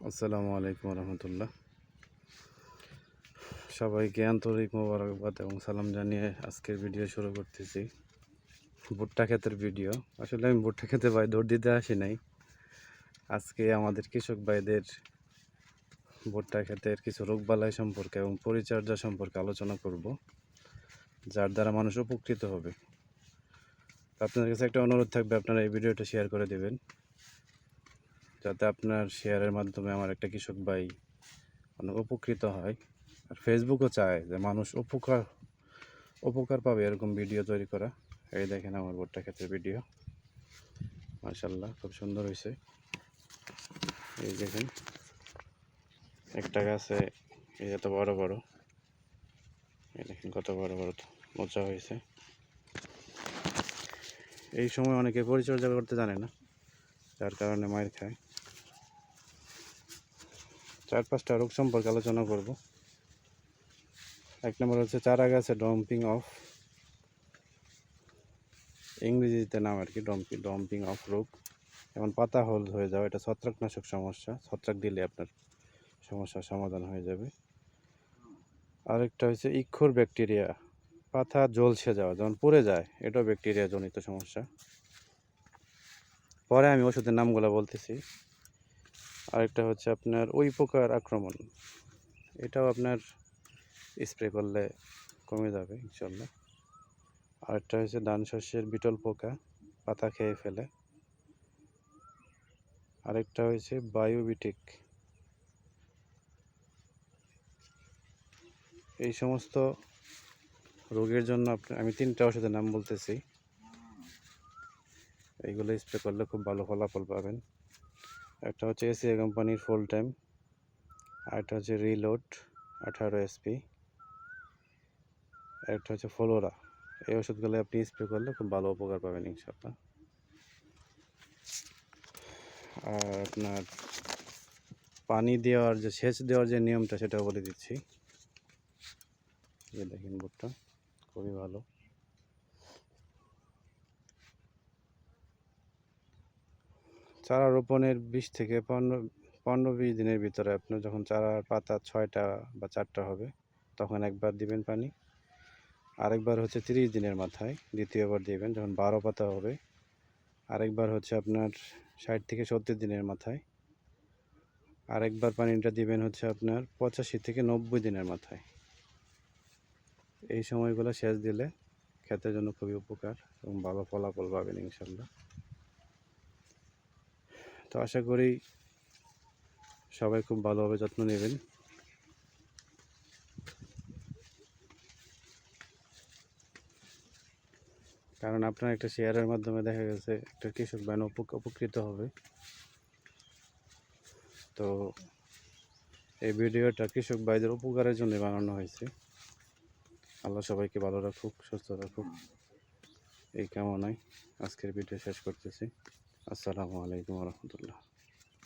আসসালামু আলাইকুম রহমতুল্লাহ। সবাইকে আন্তরিক মোবারকবাদ এবং সালাম জানিয়ে আজকের ভিডিও শুরু করতেছি। ভুট্টা ক্ষেতের ভিডিও। আসলে আমি ভুট্টা খেতে দৌড় দিতে আসি নাই। আজকে আমাদের কৃষক ভাইদের ভুট্টা ক্ষেতের কিছু রোগবালাই সম্পর্কে এবং পরিচর্যা সম্পর্কে আলোচনা করব, যার দ্বারা মানুষ উপকৃত হবে। আপনাদের কাছে একটা অনুরোধ থাকবে, আপনারা এই ভিডিওটা শেয়ার করে দেবেন, যাতে আপনার শেয়ারের মাধ্যমে আমার একটা কৃষক ভাই অনেক উপকৃত হয়। আর ফেসবুকও চায় যে মানুষ উপকার পাবে এরকম ভিডিও তৈরি করা। এই দেখেন আমার ভুট্টা ক্ষেতের ভিডিও, মাশাআল্লাহ খুব সুন্দর হয়েছে। এই দেখেন একটা গাছে এই এত বড় বড়, এই দেখেন কত বড় বড় মোচা হয়েছে। এই সময় অনেকে পরিচর্যা করতে জানে না, যার কারণে মার খায়। 4-5টা রোগ সম্পর্কে আলোচনা করব। 1 নম্বর হচ্ছে চারা গাছে ডম্পিং অফ, ইংরেজিতে নাম আর কি, ডম্পিং অফ রোগ। যেমন পাতা হলুদ হয়ে যাওয়া, এটা ছত্রাকনাশক সমস্যা। ছত্রাক দিলে আপনার সমস্যার সমাধান হয়ে যাবে। আরেকটা হচ্ছে ইক্ষুর ব্যাকটেরিয়া, পাতা ঝলসে যাওয়া, যেমন পুড়ে যায়, এটাও ব্যাকটেরিয়া জনিত সমস্যা। পরে আমি ওষুধের নামগুলো বলতেছি। আরেকটা হচ্ছে আপনার ওই পোকার আক্রমণ, এটাও আপনার স্প্রে করলে কমে যাবে ইনশাল্লাহ। আরেকটা হচ্ছে ধান শস্যের বিটল পোকা, পাতা খেয়ে ফেলে। আরেকটা হয়েছে বায়োবিটিক। এই সমস্ত রোগের জন্য আমি 3টা ওষুধের নাম বলতেছি, এইগুলো স্প্রে করলে খুব ভালো ফলাফল পাবেন। একটা হচ্ছে এসিআই কোম্পানির ফুল টাইম, আরেকটা হচ্ছে রিলোড 18 SP, একটা হচ্ছে ফ্লোরা। এই ওষুধগুলো আপনি স্প্রে করলে খুব ভালো উপকার পাবেন ইনশাআল্লাহ। আর আপনার পানি দেওয়ার যে সেচ দেওয়ার যে নিয়মটা, সেটাও বলে দিচ্ছি। এই দেখেন ভুট্টা খুবই ভালো। চারা রোপণের 20 থেকে 15-20 দিনের ভিতরে আপনার যখন চারার পাতা 6টা বা 4টা হবে, তখন একবার দিবেন পানি। আরেকবার হচ্ছে 30 দিনের মাথায় দ্বিতীয়বার দিবেন, যখন 12 পাতা হবে। আরেকবার হচ্ছে আপনার 60 থেকে 70 দিনের মাথায়। আরেকবার পানিটা দিবেন হচ্ছে আপনার 85 থেকে 90 দিনের মাথায়। এই সময়গুলো সেচ দিলে ক্ষেতের জন্য খুবই উপকার এবং ভালো ফলাফল পাবেন ইনশাল্লাহ। তো আশা করি সবাই খুব ভালোভাবে যত্ন নেবেন। কারণ আপনার একটা শেয়ারের মাধ্যমে দেখা গেছে একটা কৃষক ভাই উপকৃত হবে। তো এই ভিডিওটা কৃষক ভাইদের উপকারের জন্য বানানো হয়েছে। আল্লাহ সবাইকে ভালো রাখুক, সুস্থ রাখুক, এই কামনায় আজকের ভিডিও শেষ করতেছি। আসসালামু আলাইকুম রহমতুল্লাহ।